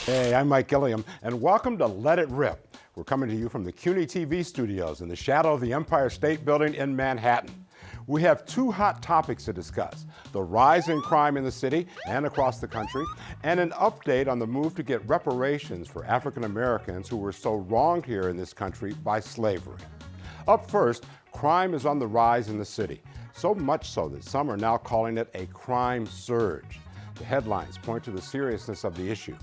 Hey, I'm Mike Gilliam, and welcome to Let It Rip. We're coming to you from the CUNY TV studios in the shadow of the Empire State Building in Manhattan. We have two hot topics to discuss: the rise in crime in the city and across the country, and an update on the move to get reparations for African Americans who were so wronged here in this country by slavery. Up first, crime is on the rise in the city, so much so that some are now calling it a crime surge. The headlines point to the seriousness of the issue.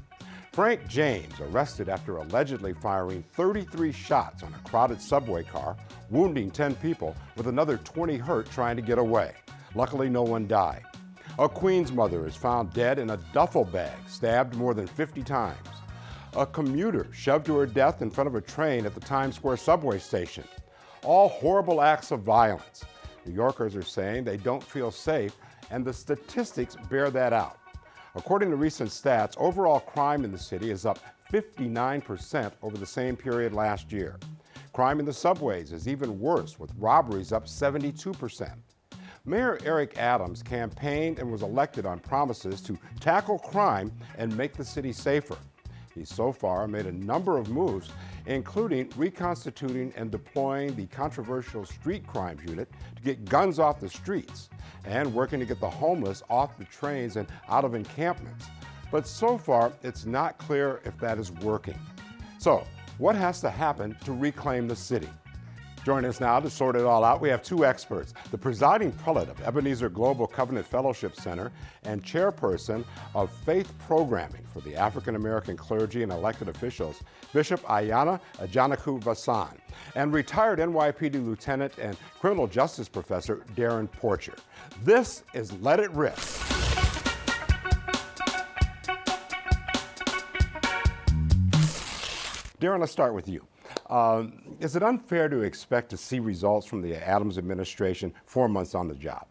Frank James, arrested after allegedly firing 33 shots on a crowded subway car, wounding 10 people, with another 20 hurt trying to get away. Luckily, no one died. A Queens mother is found dead in a duffel bag, stabbed more than 50 times. A commuter shoved to her death in front of a train at the Times Square subway station. All horrible acts of violence. New Yorkers are saying they don't feel safe, and the statistics bear that out. According to recent stats, overall crime in the city is up 59% over the same period last year. Crime in the subways is even worse, with robberies up 72%. Mayor Eric Adams campaigned and was elected on promises to tackle crime and make the city safer. He so far made a number of moves, including reconstituting and deploying the controversial street crimes unit to get guns off the streets, and working to get the homeless off the trains and out of encampments. But so far, it's not clear if that is working. So, what has to happen to reclaim the city? Joining us now to sort it all out, we have two experts: the presiding prelate of Ebenezer Global Covenant Fellowship Center and chairperson of faith programming for the African American clergy and elected officials, Bishop Ayana Ajanaku Vasan, and retired NYPD lieutenant and criminal justice professor Darren Porcher. This is Let It Rip. Darren, let's start with you. Is it unfair to expect to see results from the Adams administration 4 months on the job?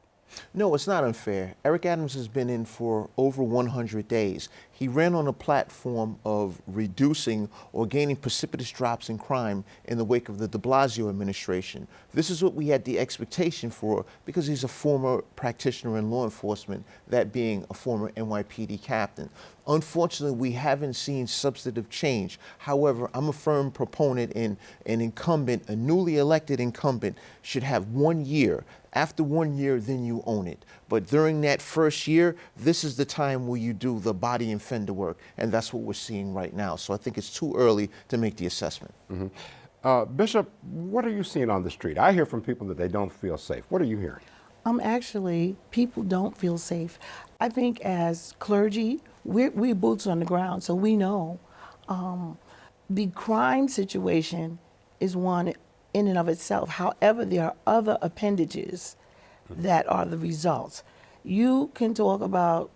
No, it's not unfair. Eric Adams has been in for over 100 days. He ran on a platform of reducing or gaining precipitous drops in crime in the wake of the de Blasio administration. This is what we had the expectation for because he's a former practitioner in law enforcement, that being a former NYPD captain. Unfortunately, we haven't seen substantive change. However, I'm a firm proponent in an incumbent, a newly elected incumbent, should have 1 year. After 1 year, then you own it. But during that first year, this is the time where you do the body and fender work, and that's what we're seeing right now. So I think it's too early to make the assessment. Bishop, what are you seeing on the street? I hear from people that they don't feel safe. What are you hearing? Actually, people don't feel safe. I think as clergy, we're boots on the ground, so we know the crime situation is one in and of itself. However, there are other appendages that are the results. You can talk about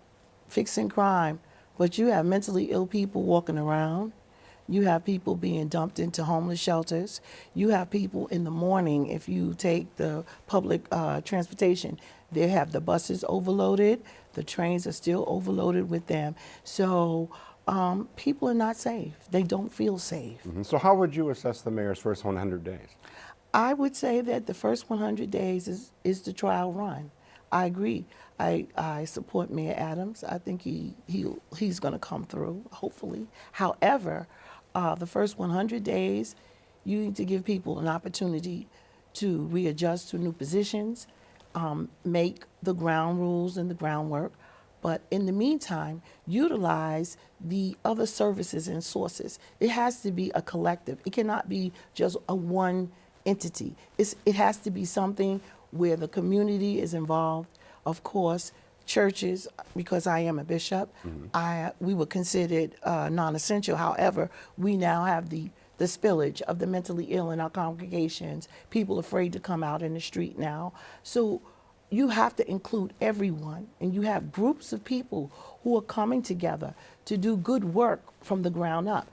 fixing crime, but you have mentally ill people walking around. You have people being dumped into homeless shelters. You have people in the morning, if you take the public transportation, they have the buses overloaded, the trains are still overloaded with them. So people are not safe. They don't feel safe. So how would you assess the mayor's first 100 days? I would say that the first 100 days is the trial run. I agree. I support Mayor Adams. I think he's going to come through, hopefully. However, the first 100 days, you need to give people an opportunity to readjust to new positions, make the ground rules and the groundwork. But in the meantime, utilize the other services and sources. It has to be a collective. It cannot be just a one entity. It has to be something where the community is involved. Of course, churches, because I am a bishop, we were considered non-essential. However, we now have the spillage of the mentally ill in our congregations, people afraid to come out in the street now. So you have to include everyone, and you have groups of people who are coming together to do good work from the ground up.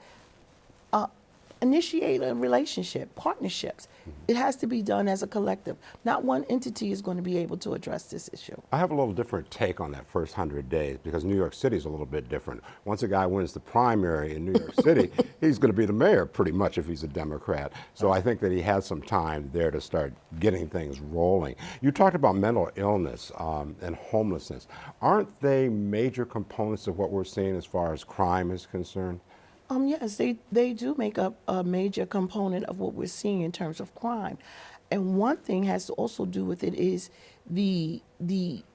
initiate a relationship, partnerships. It has to be done as a collective. Not one entity is going to be able to address this issue. I have a little different take on that first 100 days because New York City is a little bit different. Once a guy wins the primary in New York City, he's going to be the mayor pretty much if he's a Democrat. So I think that he has some time there to start getting things rolling. You talked about mental illness and homelessness. Aren't they major components of what we're seeing as far as crime is concerned? Yes, they do make up a major component of what we're seeing in terms of crime. And one thing has to also do with it is the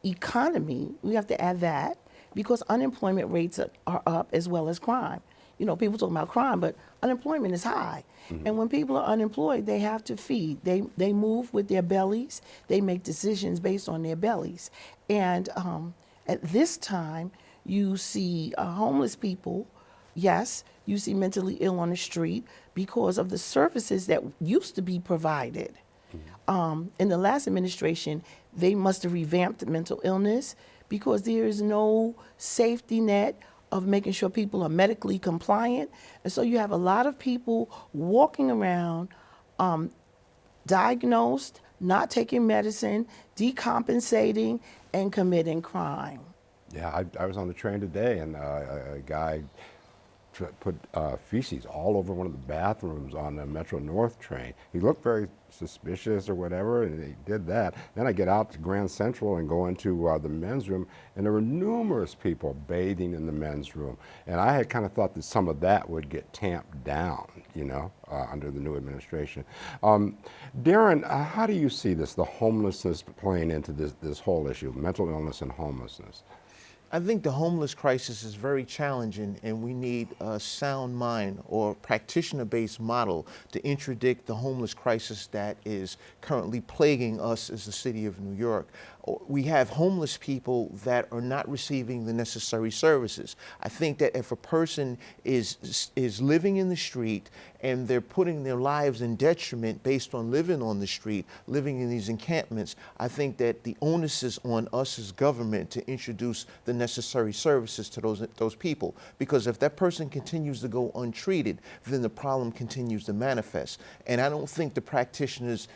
economy. We have to add that because unemployment rates are up as well as crime. You know, people talk about crime, but unemployment is high. And when people are unemployed, they have to feed. They move with their bellies. They make decisions based on their bellies. And at this time, you see homeless people. Yes, you see mentally ill on the street because of the services that used to be provided. In the last administration, they must have revamped mental illness because there is no safety net of making sure people are medically compliant. And so you have a lot of people walking around diagnosed, not taking medicine, decompensating, and committing crime. Yeah, I was on the train today and a guy put feces all over one of the bathrooms on the Metro North train. He looked very suspicious or whatever, and he did that. Then I get out to Grand Central and go into the men's room, and there were numerous people bathing in the men's room. And I had kind of thought that some of that would get tamped down, you know, under the new administration. Darren, how do you see this, the homelessness playing into this whole issue, mental illness and homelessness? I think the homeless crisis is very challenging, and we need a sound mind or practitioner-based model to interdict the homeless crisis that is currently plaguing us as the city of New York. We have homeless people that are not receiving the necessary services. I think that if a person is living in the street and they're putting their lives in detriment based on living on the street, living in these encampments, I think that the onus is on us as government to introduce the necessary services to those people. Because if that person continues to go untreated, then the problem continues to manifest. And I don't think the practitioners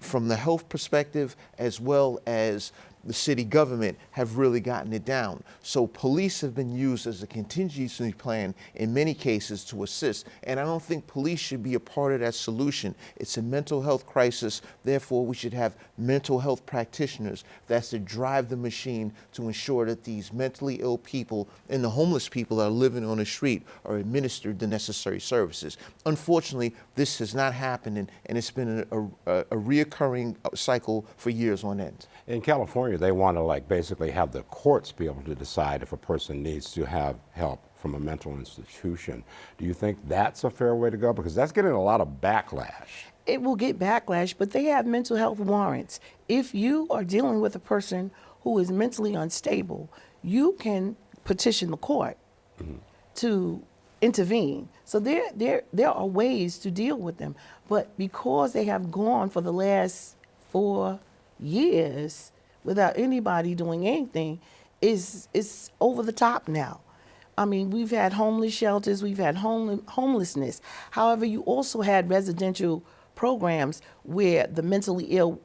from the health perspective as well as the city government have really gotten it down. So police have been used as a contingency plan in many cases to assist. And I don't think police should be a part of that solution. It's a mental health crisis. Therefore, we should have mental health practitioners that's to drive the machine to ensure that these mentally ill people and the homeless people that are living on the street are administered the necessary services. Unfortunately, this has not happened, and it's been a reoccurring cycle for years on end. In California, they want to basically have the courts be able to decide if a person needs to have help from a mental institution. Do you think that's a fair way to go? Because that's getting a lot of backlash. It will get backlash, but they have mental health warrants. If you are dealing with a person who is mentally unstable, you can petition the court to intervene. So there are ways to deal with them. But because they have gone for the last 4 years without anybody doing anything, is over the top now. I mean, we've had homeless shelters, we've had homelessness. However, you also had residential programs where the mentally ill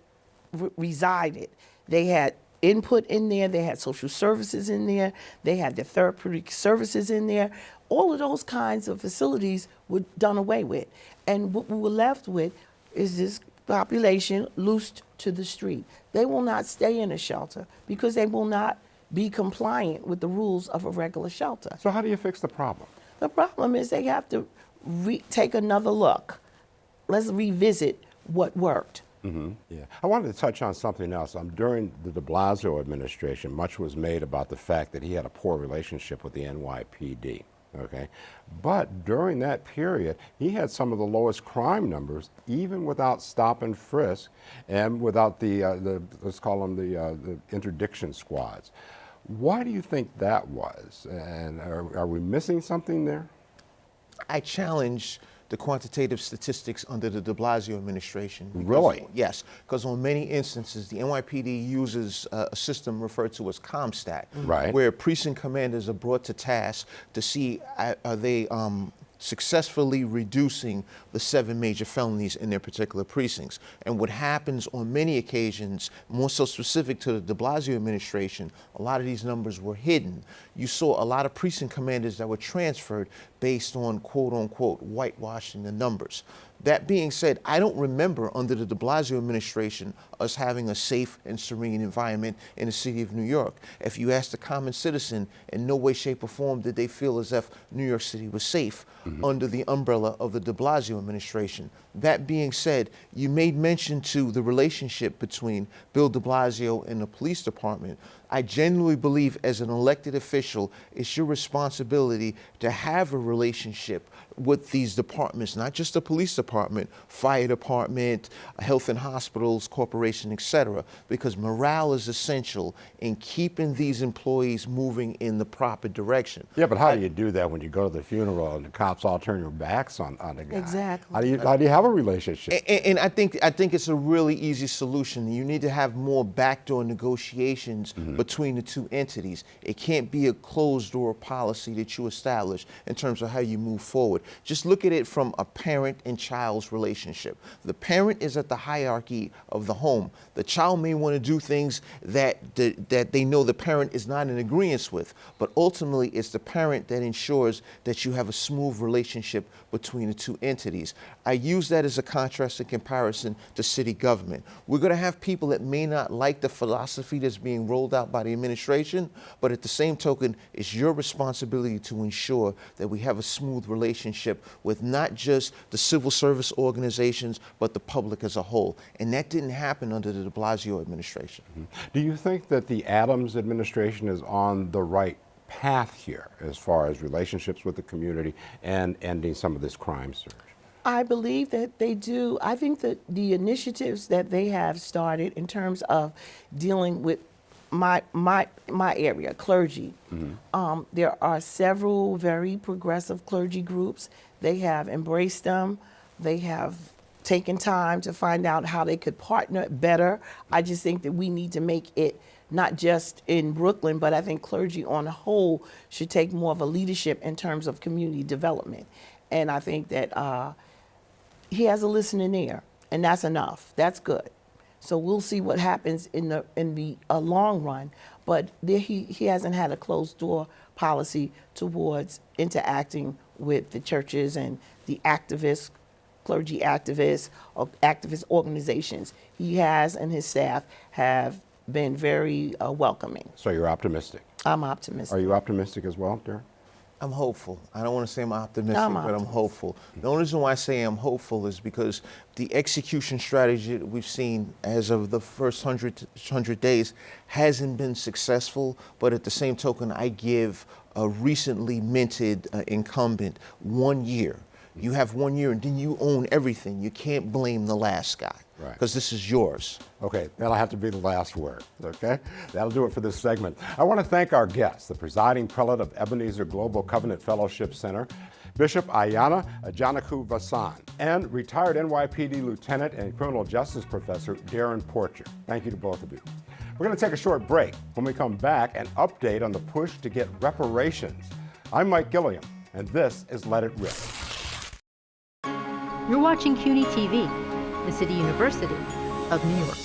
resided. They had input in there, they had social services in there, they had the therapeutic services in there. All of those kinds of facilities were done away with. And what we were left with is this population loosed to the street. They will not stay in a shelter because they will not be compliant with the rules of a regular shelter. So how do you fix the problem? The problem is they have to take another look. Let's revisit what worked. Yeah. I wanted to touch on something else. During the de Blasio administration, much was made about the fact that he had a poor relationship with the NYPD. Okay, but during that period, he had some of the lowest crime numbers, even without stop and frisk, and without the let's call them the interdiction squads. Why do you think that was? And are we missing something there? I challenge the quantitative statistics under the de Blasio administration. Really? Yes, because on many instances, the NYPD uses a system referred to as CompStat, Right. where precinct commanders are brought to task to see are they successfully reducing the 7 major felonies in their particular precincts. And what happens on many occasions, more so specific to the de Blasio administration, a lot of these numbers were hidden. You saw a lot of precinct commanders that were transferred based on quote unquote whitewashing the numbers. That being said, I don't remember under the de Blasio administration us having a safe and serene environment in the city of New York. If you ask the common citizen, in no way, shape, or form did they feel as if New York City was safe under the umbrella of the de Blasio administration. That being said, you made mention to the relationship between Bill de Blasio and the police department. I genuinely believe as an elected official, it's your responsibility to have a relationship with these departments, not just the police department, fire department, health and hospitals, corporation, etc., because morale is essential in keeping these employees moving in the proper direction. Yeah, but how do you do that when you go to the funeral and the cops all turn their backs on the guy? Exactly. How do you have a relationship? And I think it's a really easy solution. You need to have more backdoor negotiations between the two entities. It can't be a closed door policy that you establish in terms of how you move forward. Just look at it from a parent and child's relationship. The parent is at the hierarchy of the home. The child may want to do things that they know the parent is not in agreement with, but ultimately it's the parent that ensures that you have a smooth relationship between the two entities. I use that as a contrast and comparison to city government. We're going to have people that may not like the philosophy that's being rolled out by the administration, but at the same token, it's your responsibility to ensure that we have a smooth relationship with not just the civil service organizations, but the public as a whole. And that didn't happen under the de Blasio administration. Do you think that the Adams administration is on the right path here as far as relationships with the community and ending some of this crime surge? I believe that they do. I think that the initiatives that they have started in terms of dealing with my area, clergy. There are several very progressive clergy groups. They have embraced them. They have taken time to find out how they could partner better. I just think that we need to make it not just in Brooklyn, but I think clergy on the whole should take more of a leadership in terms of community development. And I think that he has a listening ear, and that's enough. That's good. So we'll see what happens in the long run. But he hasn't had a closed door policy towards interacting with the churches and the activists, clergy activists, or activist organizations. He has, and his staff have been very welcoming. So you're optimistic. I'm optimistic. Are you optimistic as well, Darren? I'm hopeful. I don't want to say I'm optimistic, but I'm optimistic. hopeful. The only reason why I say I'm hopeful is because the execution strategy that we've seen as of the first 100 days hasn't been successful, but at the same token, I give a recently minted incumbent 1 year. You have 1 year and then you own everything. You can't blame the last guy. Right. Because this is yours. Okay, that'll have to be the last word, okay? That'll do it for this segment. I want to thank our guests, the presiding prelate of Ebenezer Global Covenant Fellowship Center, Bishop Ayana Ajanaku Vasan, and retired NYPD Lieutenant and Criminal Justice Professor Darren Porcher. Thank you to both of you. We're going to take a short break. When we come back, an update on the push to get reparations. I'm Mike Gilliam, and this is Let It Rip. You're watching CUNY TV, the City University of New York.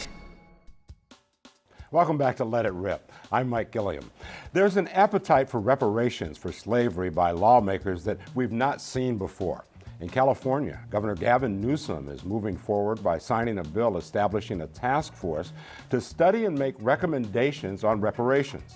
Welcome back to Let It Rip. I'm Mike Gilliam. There's an appetite for reparations for slavery by lawmakers that we've not seen before. In California, Governor Gavin Newsom is moving forward by signing a bill establishing a task force to study and make recommendations on reparations.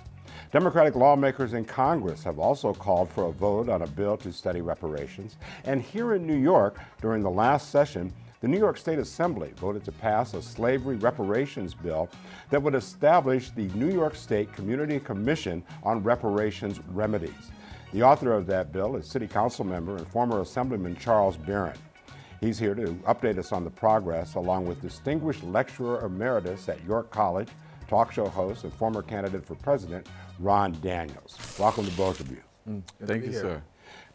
Democratic lawmakers in Congress have also called for a vote on a bill to study reparations. And here in New York, during the last session, the New York State Assembly voted to pass a slavery reparations bill that would establish the New York State Community Commission on Reparations Remedies. The author of that bill is City Council member and former Assemblyman Charles Barron. He's here to update us on the progress, along with distinguished lecturer emeritus at York College, talk show host, and former candidate for president, Ron Daniels. Welcome to both of you. Thank you, sir.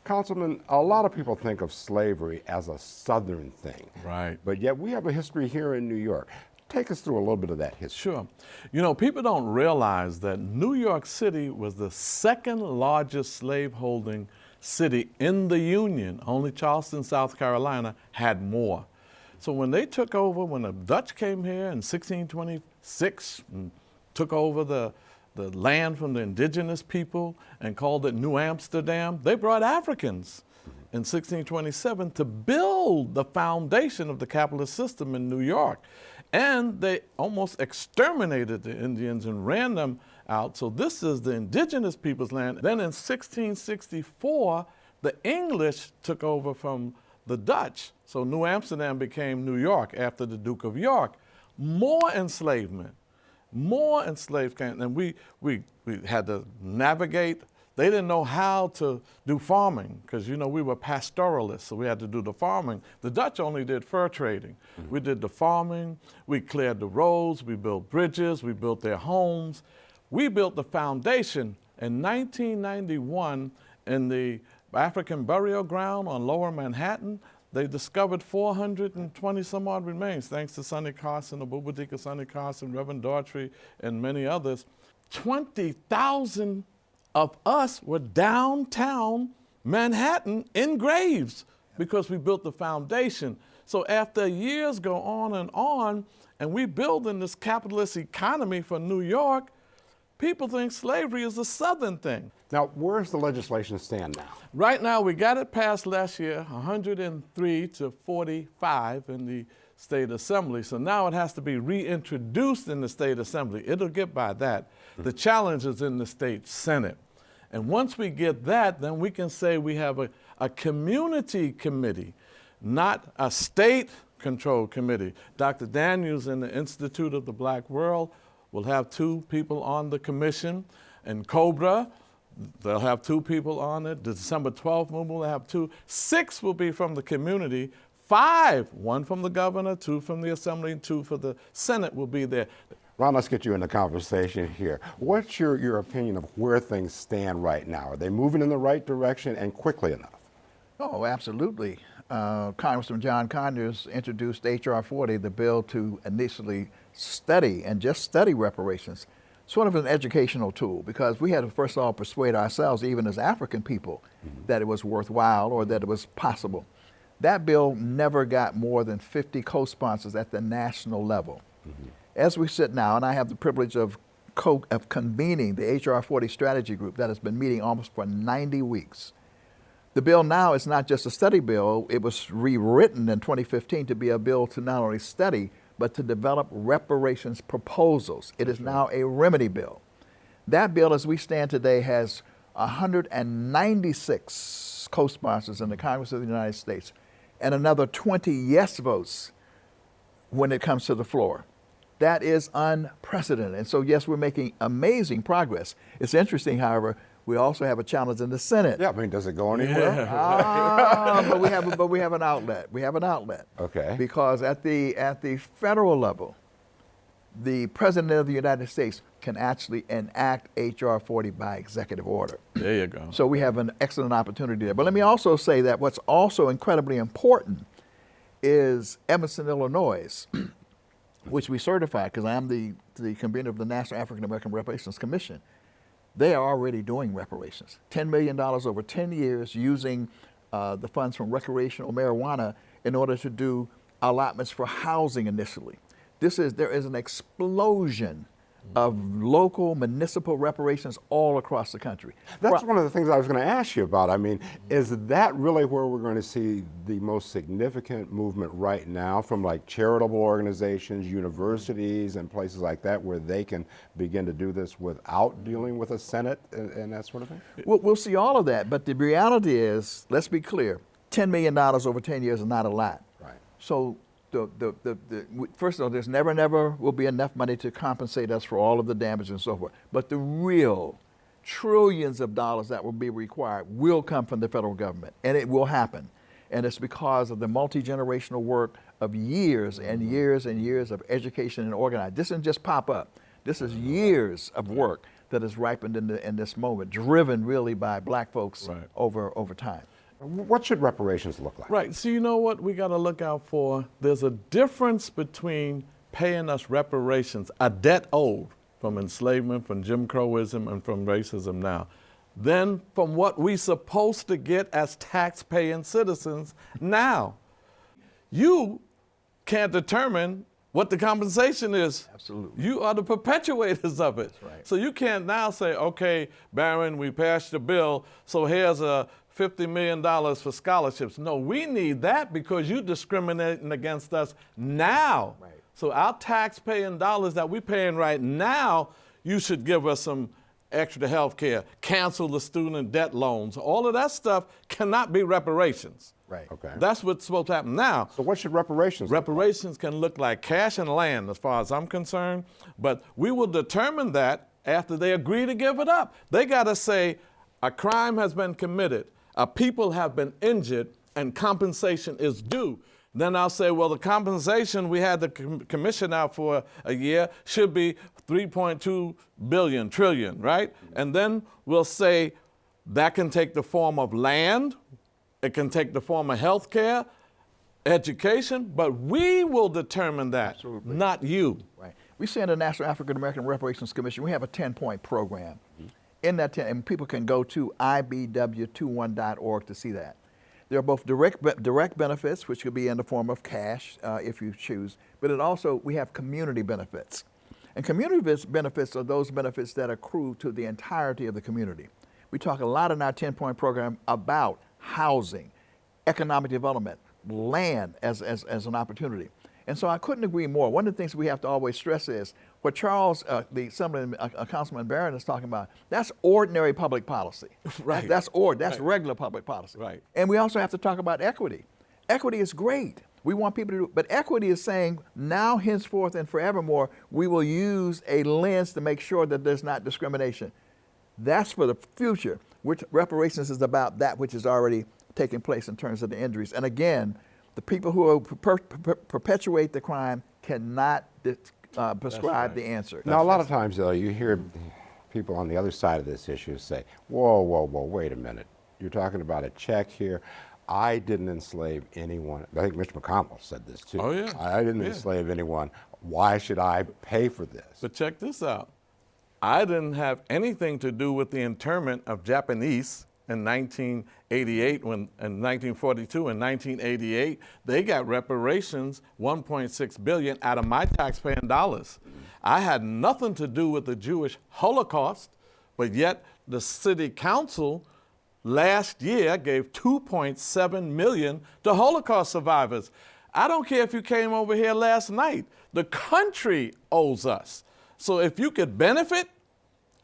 Councilman, a lot of people think of slavery as a Southern thing. Right. But yet we have a history here in New York. Take us through a little bit of that history. Sure. You know, people don't realize that New York City was the second largest slaveholding city in the Union. Only Charleston, South Carolina had more. So when they took over, when the Dutch came here in 1626 and took over the land from the indigenous people and called it New Amsterdam, they brought Africans in 1627 to build the foundation of the capitalist system in New York. And they almost exterminated the Indians and ran them out. So this is the indigenous people's land. Then in 1664, the English took over from the Dutch. So New Amsterdam became New York after the Duke of York. More enslavement, more enslaved came, and we had to navigate. They didn't know how to do farming because, you know, we were pastoralists, so we had to do the farming. The Dutch only did fur trading. We did the farming, we cleared the roads, we built bridges, we built their homes. We built the foundation in 1991 in the African burial ground on Lower Manhattan. They discovered 420 some odd remains, thanks to Sonny Carson, Abubadika Sonny Carson, Reverend Daughtry, and many others. 20,000 of us were downtown Manhattan in graves because we built the foundation. So after years go on, and we building this capitalist economy for New York, people think slavery is a Southern thing. Now, where's the legislation stand now? Right now, we got it passed last year, 103 to 45 in the State Assembly. So now it has to be reintroduced in the State Assembly. It'll get by that. The challenge is in the State Senate. And once we get that, then we can say we have a community committee, not a state-controlled committee. Dr. Daniels in the Institute of the Black World will have 2 people on the commission, and COBRA, they'll have 2 people on it. The December 12th movement will have 2. 6 will be from the community. 5, 1 from the governor, 2 from the assembly, and 2 for the Senate will be there. Ron, let's get you in the conversation here. What's your opinion of where things stand right now? Are they moving in the right direction and quickly enough? Oh, absolutely. Congressman John Conyers introduced H.R. 40, the bill to initially study and just study reparations, sort of an educational tool, because we had to first of all persuade ourselves, even as African people, that it was worthwhile or that it was possible. That bill never got more than 50 co-sponsors at the national level. As we sit now, and I have the privilege of convening the H.R. 40 strategy group that has been meeting almost for 90 weeks. The bill now is not just a study bill. It was rewritten in 2015 to be a bill to not only study, but to develop reparations proposals. It is now a remedy bill. That bill, as we stand today, has 196 co-sponsors in the Congress of the United States and another 20 yes votes when it comes to the floor. That is unprecedented. And so, yes, we're making amazing progress. It's interesting, however, we also have a challenge in the Senate. Yeah, I mean, does it go anywhere? But we have an outlet. We have an outlet. Okay. Because at the federal level, the President of the United States can actually enact H.R. 40 by executive order. There you go. So we have an excellent opportunity there. But let me also say that what's also incredibly important is Evanston, Illinois, which we certified, because I'm the convener of the National African American Reparations Commission. They are already doing reparations. $10 million over 10 years using the funds from recreational marijuana in order to do allotments for housing initially. There is an explosion of local municipal reparations all across the country. That's one of the things I was going to ask you about. I mean, is that really where we're going to see the most significant movement right now, from like charitable organizations, universities, and places like that, where they can begin to do this without dealing with a Senate and that sort of thing? We'll see all of that, but the reality is, let's be clear, $10 million over 10 years is not a lot. Right. So first of all, there's never will be enough money to compensate us for all of the damage and so forth. But the real trillions of dollars that will be required will come from the federal government, and it will happen. And it's because of the multi-generational work of years and years and years of education and organizing. This didn't just pop up. This is years of work that has ripened in this moment, driven really by black folks over time. What should reparations look like? Right. So you know what we got to look out for? There's a difference between paying us reparations, a debt owed from enslavement, from Jim Crowism, and from racism now. than from what we supposed to get as tax-paying citizens now. You can't determine what the compensation is. Absolutely. You are the perpetuators of it. That's right. So you can't now say, okay, Barron, we passed the bill, so here's a $50 million for scholarships. No, we need that because you're discriminating against us now. Right. So our tax-paying dollars that we're paying right now, you should give us some extra health care, cancel the student debt loans. All of that stuff cannot be reparations. Right. Okay. That's what's supposed to happen now. So what should reparations look like? Reparations can look like cash and land as far as I'm concerned, but we will determine that after they agree to give it up. They got to say a crime has been committed, a people have been injured, and compensation is due. Then I'll say, well, the compensation we had the commission out for a year should be 3.2 billion, trillion, right? And then we'll say that can take the form of land, it can take the form of health care, education, but we will determine that, Absolutely. not you. Right. We say in the National African American Reparations Commission, we have a 10-point program. In that 10, and people can go to ibw21.org to see that. There are both direct benefits, which could be in the form of cash if you choose, but we have community benefits. And community benefits are those benefits that accrue to the entirety of the community. We talk a lot in our 10-point program about housing, economic development, land as an opportunity. And so I couldn't agree more. One of the things we have to always stress is what Charles, the Assemblyman, Councilman Barron is talking about, that's ordinary public policy. Right. That's regular public policy. Right. And we also have to talk about equity. Equity is great. We want people to do, but equity is saying now, henceforth, and forevermore, we will use a lens to make sure that there's not discrimination. That's for the future, which reparations is about that which is already taking place in terms of the injuries. And again, the people who perpetuate the crime cannot prescribe the answer. Now, a lot of times, though, you hear people on the other side of this issue say, whoa, whoa, whoa, wait a minute. You're talking about a check here. I didn't enslave anyone. I think Mitch McConnell said this, too. Oh, yeah. I didn't enslave anyone. Why should I pay for this? But check this out. I didn't have anything to do with the internment of Japanese in 1988, in 1942 and 1988. They got reparations, 1.6 billion out of my taxpaying dollars. I had nothing to do with the Jewish Holocaust, but yet the city council last year gave 2.7 million to Holocaust survivors. I don't care if you came over here last night. The country owes us. So if you could benefit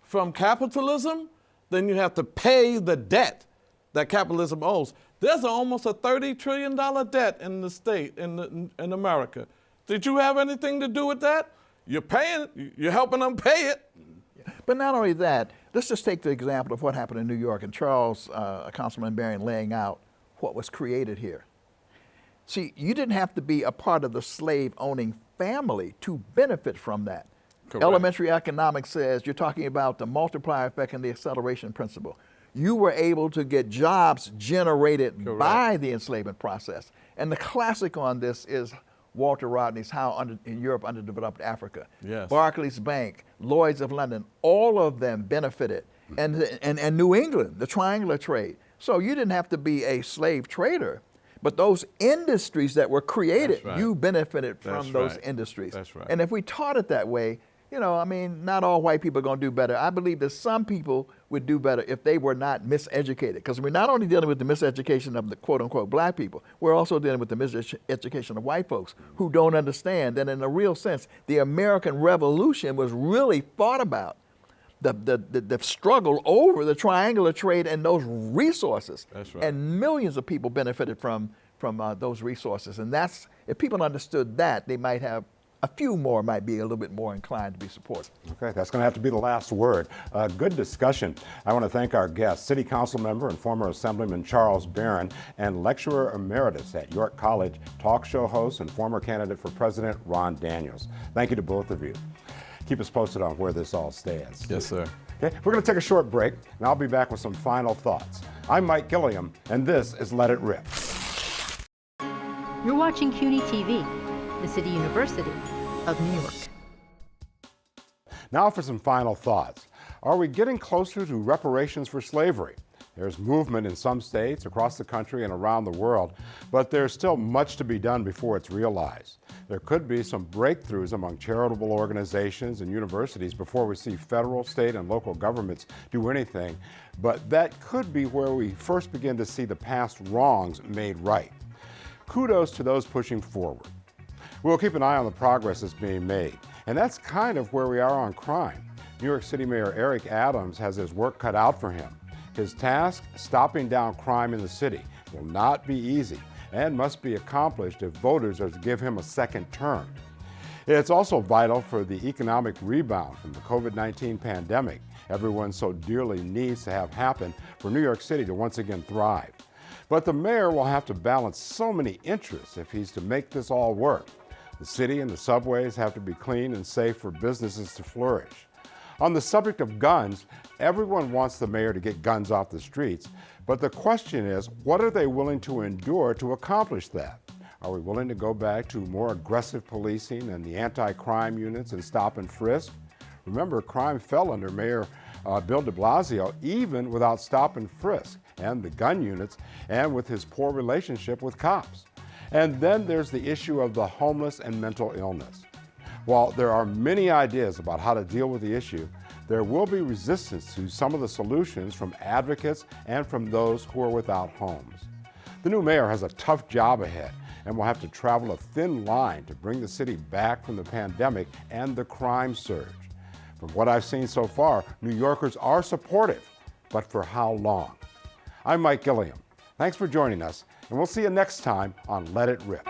from capitalism, then you have to pay the debt that capitalism owes. There's almost a $30 trillion debt in the state, in America. Did you have anything to do with that? You're paying, you're helping them pay it. But not only that, let's just take the example of what happened in New York and Charles, Councilman Barron, laying out what was created here. See, you didn't have to be a part of the slave-owning family to benefit from that. Correct. Elementary economics says you're talking about the multiplier effect and the acceleration principle. You were able to get jobs generated Correct. by the enslavement process. And the classic on this is Walter Rodney's How in Europe Underdeveloped Africa. Yes. Barclays Bank, Lloyds of London, all of them benefited. And New England, the triangular trade. So you didn't have to be a slave trader, but those industries that were created, That's right. you benefited from That's those right. industries. That's right. And if we taught it that way, you know, I mean, not all white people are going to do better. I believe that some people would do better if they were not miseducated. Because we're not only dealing with the miseducation of the quote-unquote black people, we're also dealing with the miseducation of white folks who don't understand that in a real sense, the American Revolution was really fought about. The struggle over the triangular trade and those resources. That's right. And millions of people benefited from those resources. And that's, if people understood that, they might have a few more might be a little bit more inclined to be supportive. Okay, that's going to have to be the last word. Good discussion. I want to thank our guests, City Council member and former Assemblyman Charles Barron, and lecturer emeritus at York College, talk show host and former candidate for president Ron Daniels. Thank you to both of you. Keep us posted on where this all stands. Yes, sir. Okay, we're going to take a short break, and I'll be back with some final thoughts. I'm Mike Gilliam, and this is Let It Rip. You're watching CUNY TV, the City University of New York. Now for some final thoughts. Are we getting closer to reparations for slavery? There's movement in some states across the country and around the world, but there's still much to be done before it's realized. There could be some breakthroughs among charitable organizations and universities before we see federal, state, and local governments do anything, but that could be where we first begin to see the past wrongs made right. Kudos to those pushing forward. We'll keep an eye on the progress that's being made, and that's kind of where we are on crime. New York City Mayor Eric Adams has his work cut out for him. His task, stopping down crime in the city, will not be easy and must be accomplished if voters are to give him a second term. It's also vital for the economic rebound from the COVID-19 pandemic everyone so dearly needs to have happen for New York City to once again thrive. But the mayor will have to balance so many interests if he's to make this all work. The city and the subways have to be clean and safe for businesses to flourish. On the subject of guns, everyone wants the mayor to get guns off the streets, but the question is, what are they willing to endure to accomplish that? Are we willing to go back to more aggressive policing and the anti-crime units and stop and frisk? Remember, crime fell under Mayor Bill de Blasio even without stop and frisk and the gun units and with his poor relationship with cops. And then there's the issue of the homeless and mental illness. While there are many ideas about how to deal with the issue, there will be resistance to some of the solutions from advocates and from those who are without homes. The new mayor has a tough job ahead and will have to travel a thin line to bring the city back from the pandemic and the crime surge. From what I've seen so far, New Yorkers are supportive, but for how long? I'm Mike Gilliam. Thanks for joining us, and we'll see you next time on Let It Rip.